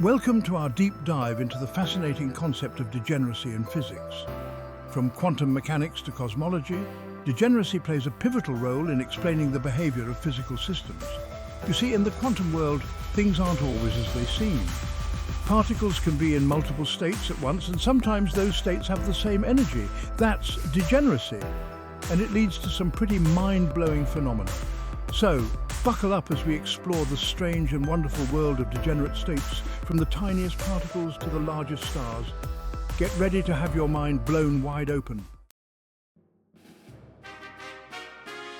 Welcome to our deep dive into the fascinating concept of degeneracy in physics. From quantum mechanics to cosmology, degeneracy plays a pivotal role in explaining the behavior of physical systems. You see, in the quantum world, things aren't always as they seem. Particles can be in multiple states at once, and sometimes those states have the same energy. That's degeneracy, and it leads to some pretty mind-blowing phenomena. So, buckle up as we explore the strange and wonderful world of degenerate states, from the tiniest particles to the largest stars. Get ready to have your mind blown wide open.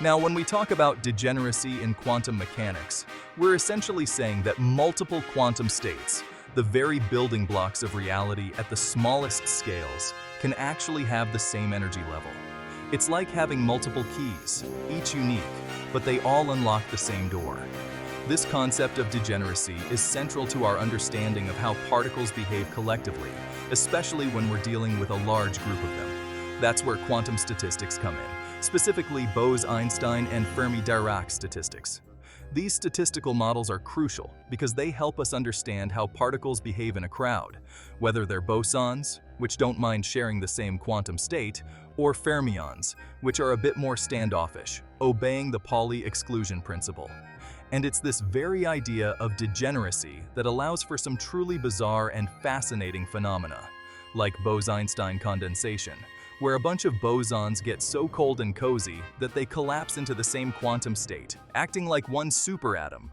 Now, when we talk about degeneracy in quantum mechanics, we're essentially saying that multiple quantum states, the very building blocks of reality at the smallest scales, can actually have the same energy level. It's like having multiple keys, each unique, but they all unlock the same door. This concept of degeneracy is central to our understanding of how particles behave collectively, especially when we're dealing with a large group of them. That's where quantum statistics come in, specifically Bose-Einstein and Fermi-Dirac statistics. These statistical models are crucial because they help us understand how particles behave in a crowd, whether they're bosons, which don't mind sharing the same quantum state, or fermions, which are a bit more standoffish, obeying the Pauli exclusion principle. And it's this very idea of degeneracy that allows for some truly bizarre and fascinating phenomena, like Bose-Einstein condensation, where a bunch of bosons get so cold and cozy that they collapse into the same quantum state, acting like one superatom.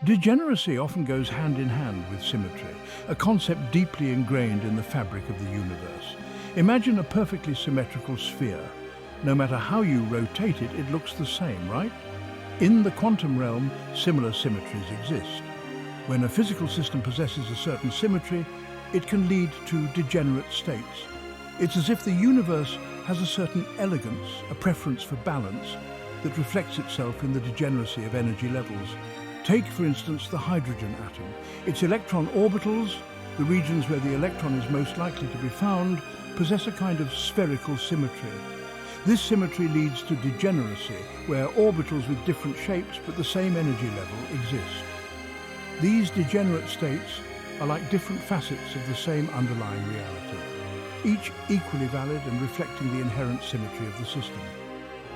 Degeneracy often goes hand in hand with symmetry, a concept deeply ingrained in the fabric of the universe. Imagine a perfectly symmetrical sphere. No matter how you rotate it, it looks the same, right? In the quantum realm, similar symmetries exist. When a physical system possesses a certain symmetry, it can lead to degenerate states. It's as if the universe has a certain elegance, a preference for balance, that reflects itself in the degeneracy of energy levels. Take, for instance, the hydrogen atom. Its electron orbitals, the regions where the electron is most likely to be found, possess a kind of spherical symmetry. This symmetry leads to degeneracy, where orbitals with different shapes but the same energy level exist. These degenerate states are like different facets of the same underlying reality, each equally valid and reflecting the inherent symmetry of the system.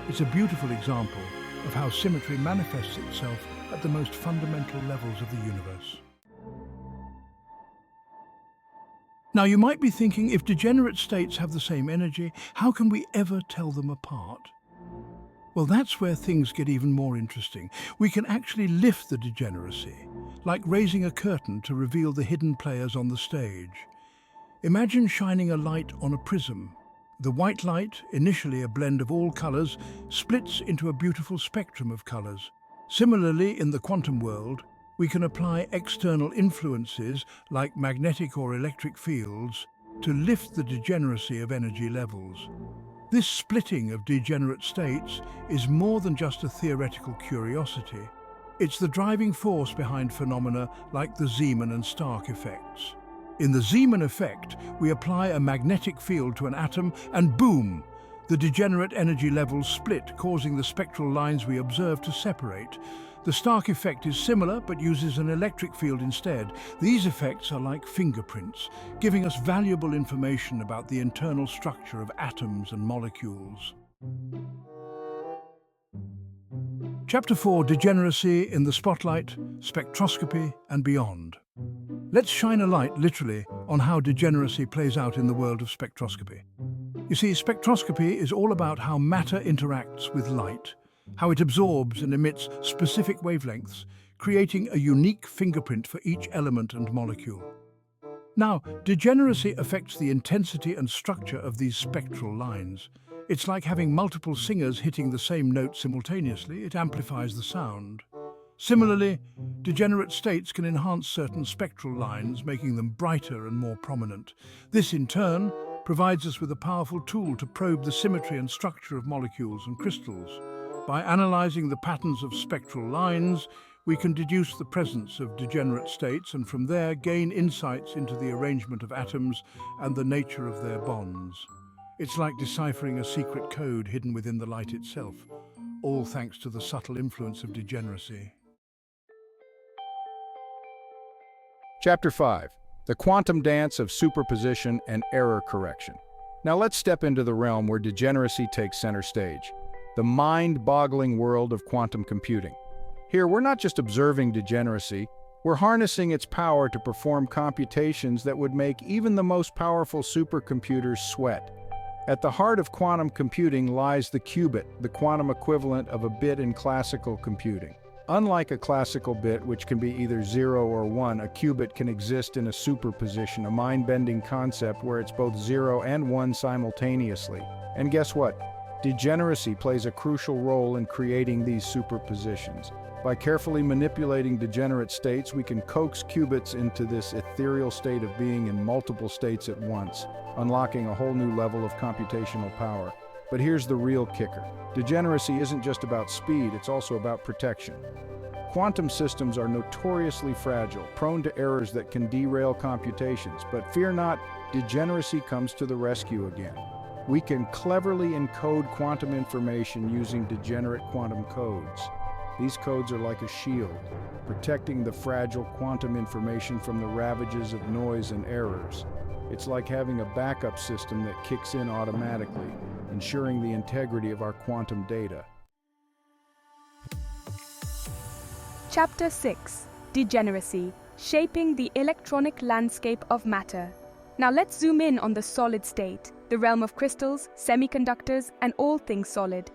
It's a beautiful example of how symmetry manifests itself at the most fundamental levels of the universe. Now, you might be thinking, if degenerate states have the same energy, how can we ever tell them apart? Well, that's where things get even more interesting. We can actually lift the degeneracy, like raising a curtain to reveal the hidden players on the stage. Imagine shining a light on a prism. The white light, initially a blend of all colors, splits into a beautiful spectrum of colors. Similarly, in the quantum world, we can apply external influences like magnetic or electric fields to lift the degeneracy of energy levels. This splitting of degenerate states is more than just a theoretical curiosity. It's the driving force behind phenomena like the Zeeman and Stark effects. In the Zeeman effect, we apply a magnetic field to an atom and boom! The degenerate energy levels split, causing the spectral lines we observe to separate. The Stark effect is similar, but uses an electric field instead. These effects are like fingerprints, giving us valuable information about the internal structure of atoms and molecules. Chapter 4, Degeneracy in the Spotlight, Spectroscopy and Beyond. Let's shine a light, literally, on how degeneracy plays out in the world of spectroscopy. You see, spectroscopy is all about how matter interacts with light, how it absorbs and emits specific wavelengths, creating a unique fingerprint for each element and molecule. Now, degeneracy affects the intensity and structure of these spectral lines. It's like having multiple singers hitting the same note simultaneously. It amplifies the sound. Similarly, degenerate states can enhance certain spectral lines, making them brighter and more prominent. This, in turn, provides us with a powerful tool to probe the symmetry and structure of molecules and crystals. By analyzing the patterns of spectral lines, we can deduce the presence of degenerate states and from there gain insights into the arrangement of atoms and the nature of their bonds. It's like deciphering a secret code hidden within the light itself, all thanks to the subtle influence of degeneracy. Chapter 5. The Quantum Dance of Superposition and Error Correction. Now let's step into the realm where degeneracy takes center stage. The mind-boggling world of quantum computing. Here, we're not just observing degeneracy, we're harnessing its power to perform computations that would make even the most powerful supercomputers sweat. At the heart of quantum computing lies the qubit, the quantum equivalent of a bit in classical computing. Unlike a classical bit, which can be either 0 or 1, a qubit can exist in a superposition, a mind-bending concept where it's both 0 and 1 simultaneously. And guess what? Degeneracy plays a crucial role in creating these superpositions. By carefully manipulating degenerate states, we can coax qubits into this ethereal state of being in multiple states at once, unlocking a whole new level of computational power. But here's the real kicker. Degeneracy isn't just about speed, it's also about protection. Quantum systems are notoriously fragile, prone to errors that can derail computations, but fear not, degeneracy comes to the rescue again. We can cleverly encode quantum information using degenerate quantum codes. These codes are like a shield, protecting the fragile quantum information from the ravages of noise and errors. It's like having a backup system that kicks in automatically, ensuring the integrity of our quantum data. Chapter 6. Degeneracy, Shaping the Electronic Landscape of Matter. Now let's zoom in on the solid state, the realm of crystals, semiconductors, and all things solid.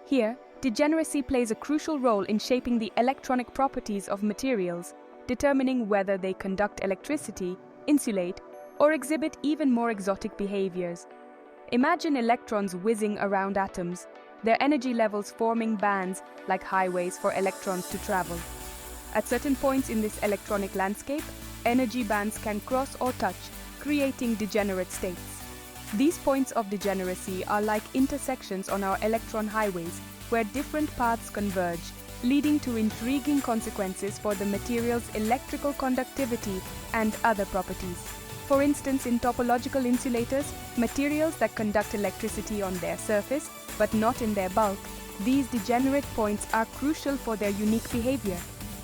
Here, degeneracy plays a crucial role in shaping the electronic properties of materials, determining whether they conduct electricity, insulate, or exhibit even more exotic behaviors. Imagine electrons whizzing around atoms, their energy levels forming bands like highways for electrons to travel. At certain points in this electronic landscape, energy bands can cross or touch, creating degenerate states. These points of degeneracy are like intersections on our electron highways, where different paths converge, leading to intriguing consequences for the material's electrical conductivity and other properties. For instance, in topological insulators, materials that conduct electricity on their surface, but not in their bulk, these degenerate points are crucial for their unique behavior.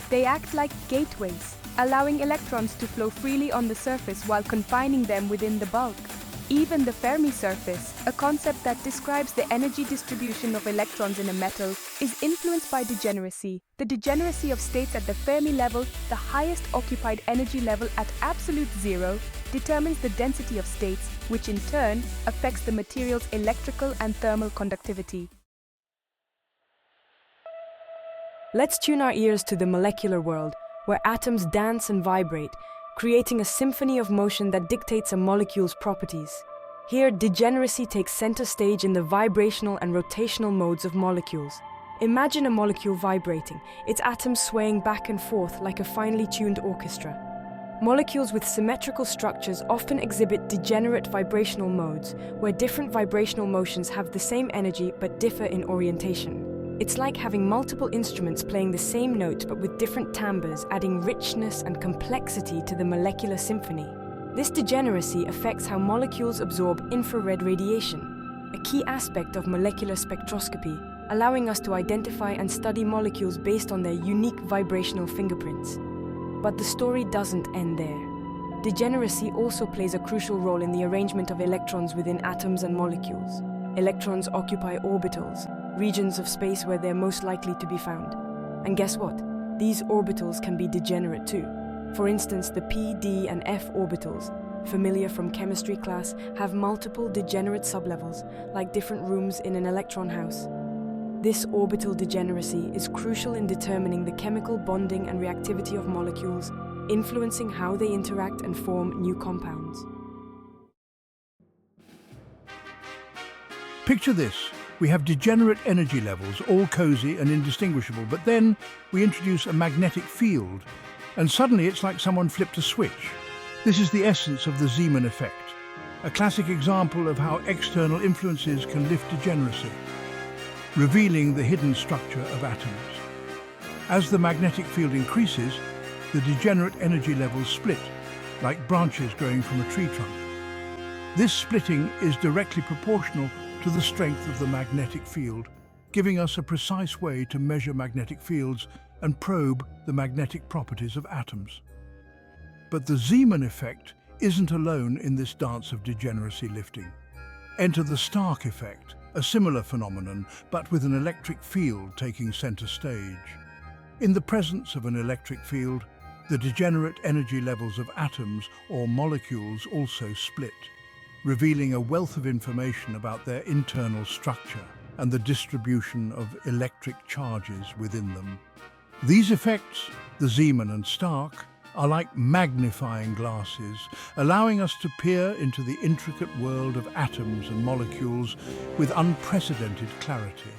They act like gateways, allowing electrons to flow freely on the surface while confining them within the bulk. Even the Fermi surface, a concept that describes the energy distribution of electrons in a metal, is influenced by degeneracy. The degeneracy of states at the Fermi level, the highest occupied energy level at absolute zero, determines the density of states, which in turn affects the material's electrical and thermal conductivity. Let's tune our ears to the molecular world, where atoms dance and vibrate, creating a symphony of motion that dictates a molecule's properties. Here, degeneracy takes center stage in the vibrational and rotational modes of molecules. Imagine a molecule vibrating, its atoms swaying back and forth like a finely tuned orchestra. Molecules with symmetrical structures often exhibit degenerate vibrational modes, where different vibrational motions have the same energy but differ in orientation. It's like having multiple instruments playing the same note but with different timbres, adding richness and complexity to the molecular symphony. This degeneracy affects how molecules absorb infrared radiation, a key aspect of molecular spectroscopy, allowing us to identify and study molecules based on their unique vibrational fingerprints. But the story doesn't end there. Degeneracy also plays a crucial role in the arrangement of electrons within atoms and molecules. Electrons occupy orbitals, regions of space where they're most likely to be found. And guess what? These orbitals can be degenerate too. For instance, the p, d, and f orbitals, familiar from chemistry class, have multiple degenerate sublevels, like different rooms in an electron house. This orbital degeneracy is crucial in determining the chemical bonding and reactivity of molecules, influencing how they interact and form new compounds. Picture this. We have degenerate energy levels, all cozy and indistinguishable, but then we introduce a magnetic field, and suddenly it's like someone flipped a switch. This is the essence of the Zeeman effect, a classic example of how external influences can lift degeneracy, revealing the hidden structure of atoms. As the magnetic field increases, the degenerate energy levels split, like branches growing from a tree trunk. This splitting is directly proportional to the strength of the magnetic field, giving us a precise way to measure magnetic fields and probe the magnetic properties of atoms. But the Zeeman effect isn't alone in this dance of degeneracy lifting. Enter the Stark effect, a similar phenomenon, but with an electric field taking center stage. In the presence of an electric field, the degenerate energy levels of atoms or molecules also split, revealing a wealth of information about their internal structure and the distribution of electric charges within them. These effects, the Zeeman and Stark, are like magnifying glasses, allowing us to peer into the intricate world of atoms and molecules with unprecedented clarity.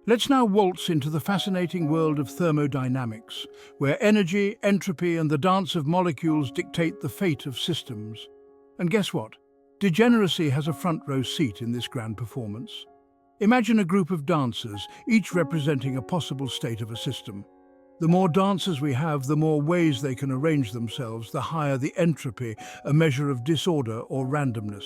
Let's now waltz into the fascinating world of thermodynamics, where energy, entropy, and the dance of molecules dictate the fate of systems. And guess what? Degeneracy has a front-row seat in this grand performance. Imagine a group of dancers, each representing a possible state of a system. The more dancers we have, the more ways they can arrange themselves, the higher the entropy, a measure of disorder or randomness.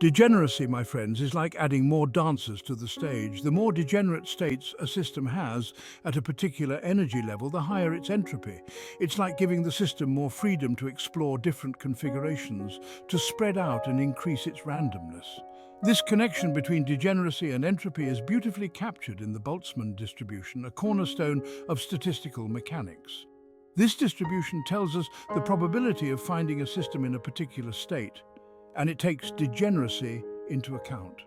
Degeneracy, my friends, is like adding more dancers to the stage. The more degenerate states a system has at a particular energy level, the higher its entropy. It's like giving the system more freedom to explore different configurations, to spread out and increase its randomness. This connection between degeneracy and entropy is beautifully captured in the Boltzmann distribution, a cornerstone of statistical mechanics. This distribution tells us the probability of finding a system in a particular state, and it takes degeneracy into account.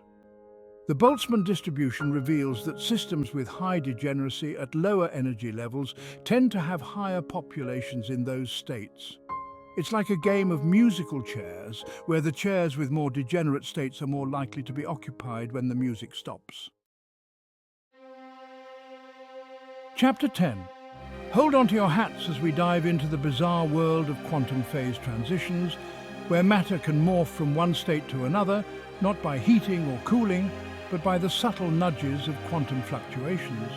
The Boltzmann distribution reveals that systems with high degeneracy at lower energy levels tend to have higher populations in those states. It's like a game of musical chairs, where the chairs with more degenerate states are more likely to be occupied when the music stops. Chapter 10. Hold on to your hats as we dive into the bizarre world of quantum phase transitions, where matter can morph from one state to another, not by heating or cooling, but by the subtle nudges of quantum fluctuations.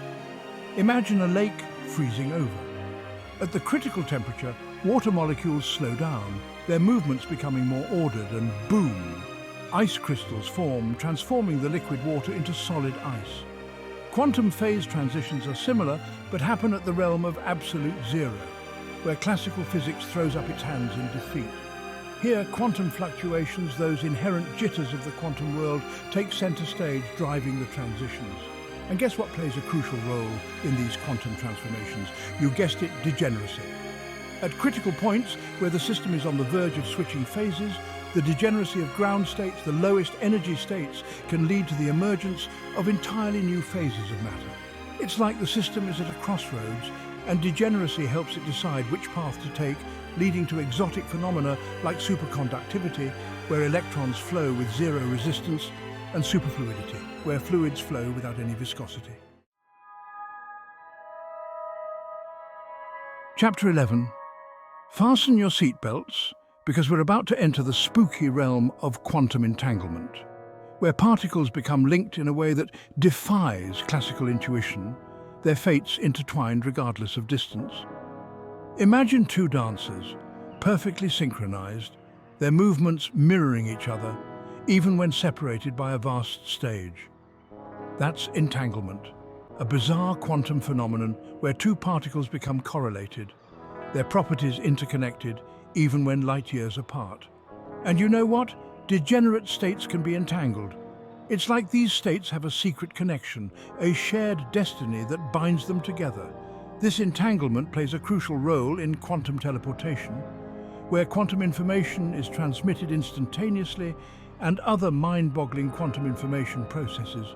Imagine a lake freezing over. At the critical temperature, water molecules slow down, their movements becoming more ordered, and boom! Ice crystals form, transforming the liquid water into solid ice. Quantum phase transitions are similar, but happen at the realm of absolute zero, where classical physics throws up its hands in defeat. Here, quantum fluctuations, those inherent jitters of the quantum world, take center stage, driving the transitions. And guess what plays a crucial role in these quantum transformations? You guessed it, degeneracy. At critical points, where the system is on the verge of switching phases, the degeneracy of ground states, the lowest energy states, can lead to the emergence of entirely new phases of matter. It's like the system is at a crossroads, and degeneracy helps it decide which path to take, leading to exotic phenomena like superconductivity, where electrons flow with zero resistance, and superfluidity, where fluids flow without any viscosity. Chapter 11. Fasten your seatbelts, because we're about to enter the spooky realm of quantum entanglement, where particles become linked in a way that defies classical intuition, their fates intertwined regardless of distance. Imagine two dancers, perfectly synchronized, their movements mirroring each other, even when separated by a vast stage. That's entanglement, a bizarre quantum phenomenon where two particles become correlated, their properties interconnected, even when light years apart. And you know what? Degenerate states can be entangled. It's like these states have a secret connection, a shared destiny that binds them together. This entanglement plays a crucial role in quantum teleportation, where quantum information is transmitted instantaneously and other mind-boggling quantum information processes.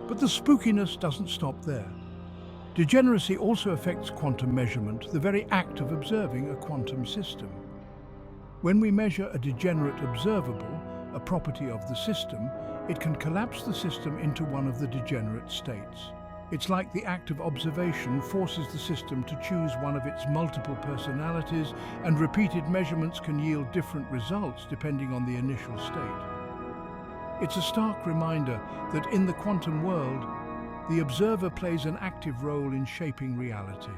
But the spookiness doesn't stop there. Degeneracy also affects quantum measurement, the very act of observing a quantum system. When we measure a degenerate observable, a property of the system, it can collapse the system into one of the degenerate states. It's like the act of observation forces the system to choose one of its multiple personalities, and repeated measurements can yield different results depending on the initial state. It's a stark reminder that in the quantum world, the observer plays an active role in shaping reality.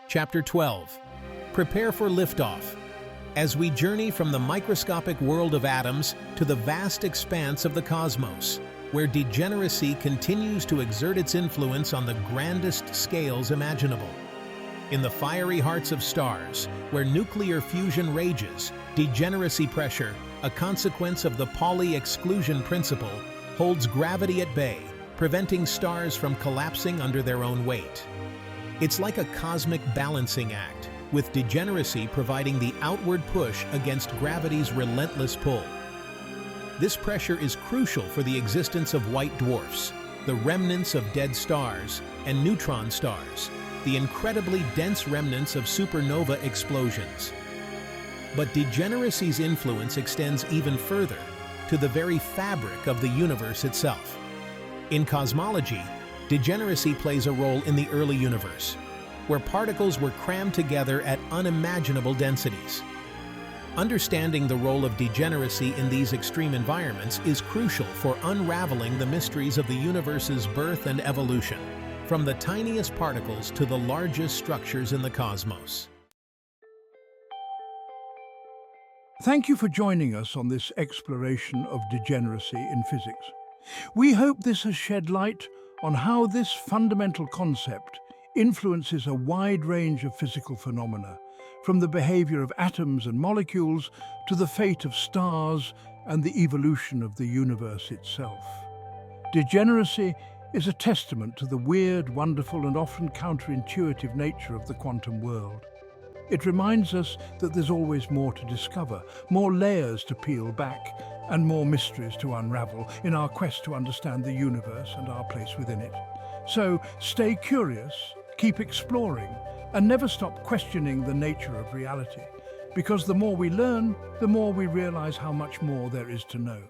Chapter 12. Prepare for liftoff, as we journey from the microscopic world of atoms to the vast expanse of the cosmos. where degeneracy continues to exert its influence on the grandest scales imaginable. In the fiery hearts of stars, where nuclear fusion rages, degeneracy pressure, a consequence of the Pauli exclusion principle, holds gravity at bay, preventing stars from collapsing under their own weight. It's like a cosmic balancing act, with degeneracy providing the outward push against gravity's relentless pull. This pressure is crucial for the existence of white dwarfs, the remnants of dead stars, and neutron stars, the incredibly dense remnants of supernova explosions. But degeneracy's influence extends even further, to the very fabric of the universe itself. In cosmology, degeneracy plays a role in the early universe, where particles were crammed together at unimaginable densities. Understanding the role of degeneracy in these extreme environments is crucial for unraveling the mysteries of the universe's birth and evolution, from the tiniest particles to the largest structures in the cosmos. Thank you for joining us on this exploration of degeneracy in physics. We hope this has shed light on how this fundamental concept influences a wide range of physical phenomena, from the behavior of atoms and molecules to the fate of stars and the evolution of the universe itself. Degeneracy is a testament to the weird, wonderful, and often counterintuitive nature of the quantum world. It reminds us that there's always more to discover, more layers to peel back, and more mysteries to unravel in our quest to understand the universe and our place within it. So stay curious, keep exploring, and never stop questioning the nature of reality, because the more we learn, the more we realize how much more there is to know.